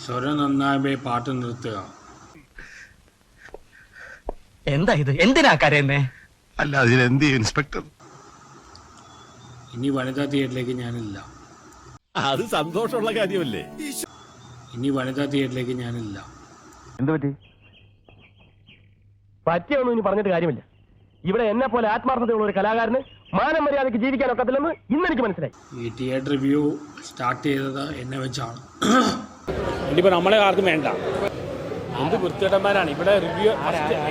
സ്വരം നന്നായി പാട്ട് നിർത്തുക. എന്താ ഇത്? എന്തിനാ കരയുന്നേ? അല്ല അതിലെന്ത് ഇൻസ്പെക്ടർ? ഇനി വനിതാ തിയേറ്ററിലേക്ക് ഞാനില്ല. അത് സന്തോഷമുള്ള കാര്യമല്ലേ? ഇനി വനിതാ തിയേറ്ററിലേക്ക് ഞാനില്ല. എന്ത് പറ്റി? പറ്റിയൊന്നും ഇനി പറഞ്ഞിട്ട് കാര്യമില്ല. ഇവിടെ എന്നെ പോലെ ആത്മാർത്ഥതയുള്ള ഒരു കലാകാരന് മാനം മര്യാദയ്ക്ക് ജീവിക്കാൻ ഒക്കത്തില്ലെന്ന് ഇന്നെനിക്ക് മനസ്സിലായി. ഈ തിയേറ്റർ റിവ്യൂ സ്റ്റാർട്ട് ചെയ്തത് എന്നെ വെച്ചാണ്. ഇനിയിപ്പോൾ നമ്മളെ ആർക്കും വേണ്ട. എന്ത് വൃത്തികെട്ടന്മാരാണ് ഇവിടെ റിവ്യൂ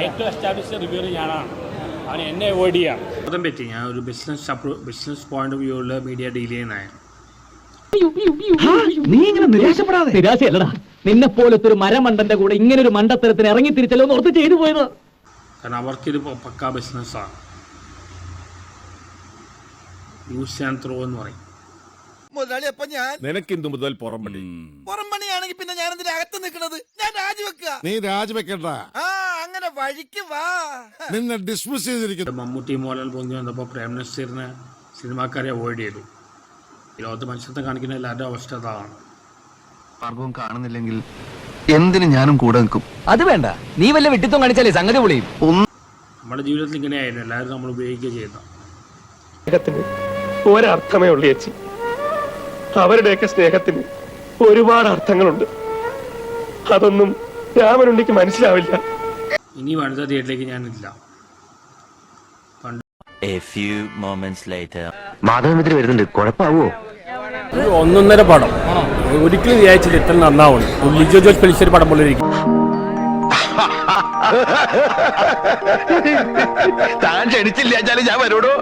ഏറ്റവും എസ്റ്റാബ്ലിഷ് റിവ്യൂ ഞാനാണ്. അവൻ എന്നെ അവോയ്ഡ് ചെയ്യാം. അതും പറ്റി ഞാൻ ഒരു ബിസിനസ് പോയിന്റ് ഓഫ് വ്യൂവിൽ മീഡിയ ഡീൽ ചെയ്യുന്നതായിരുന്നു. നീ ഇങ്ങനെ നിരാശപ്പെടാതെ. നിരാശയല്ലടാ, നിന്നെ പോലത്തെ ഒരു മരമണ്ടന്റെ കൂടെ ഇങ്ങനെ ഒരു മണ്ടത്തരത്തിന് ഇറങ്ങി തിരിച്ചല്ലോ ഓർത്ത് ചെയ്തു പോയത്. കാരണം അവർക്കിത് പക്കാ ബിസിനസ്സാണ്. യൂസ് ആൻഡ് ത്രോ എന്ന് പറയും. മുതലാളി, അപ്പൊ ഞാൻ നിനക്കെന്തു മുതൽ പുറംപണിയാണെങ്കിൽ പിന്നെ ഞാൻ എന്തിനാ അകത്ത് നിൽക്കണത്? ഞാൻ രാജിവെക്കുക. നീ രാജിവെക്കണ്ട. അങ്ങനെ വഴിക്ക് വാ. നിന്നെ ഡിസ്മിസ് ചെയ്തിരിക്കുന്നു. മമ്മൂട്ടി മോഹൻലാൽ പൊങ്ങി വന്നപ്പോൾ പ്രേം നസീറിനെ സിനിമാക്കാരെ അവോയ്ഡ് ചെയ്തു. ഈ ലോകത്ത് മനുഷ്യത്വം കാണിക്കുന്ന എല്ലാവരുടെ അവസ്ഥ അതാണ്. മാർഗവും കാണുന്നില്ലെങ്കിൽ എന്തിനു ഞാനും കൂടെ നിൽക്കും. അത് വേണ്ട, നീ വല്ല വിട്ടിത്വം കാണിച്ചാലേ സംഗതി പൊളിയും. നമ്മുടെ ജീവിതത്തിൽ ഇങ്ങനെയായിരുന്നു എല്ലാവരും നമ്മൾ ഉപയോഗിക്കുക ചെയ്യുന്നത്. സ്നേഹത്തിന് ഒരർത്ഥമേ ഉള്ളൂ ചേച്ചി. അവരുടെയൊക്കെ സ്നേഹത്തിന് ഒരുപാട് അർത്ഥങ്ങളുണ്ട്. അതൊന്നും രാമനുണ്ണിക്ക് മനസ്സിലാവില്ല. ഇനി വനിതാ തിയേറ്ററിലേക്ക് ഞാനില്ല. മാധവമിത്രി വരുന്നുണ്ട്, കുഴപ്പമാവോ? ഒന്നൊന്നര പടം ഒരിക്കലും വിചാരിച്ചില്ല ഇത്ര നന്നാവുന്നു. ലിജോ ജോസ് പെലിശ്ശേരി പടം പോലെ ഇരിക്കും. താൻ ക്ഷണിച്ചില്ല ഞാൻ വരൂടോ.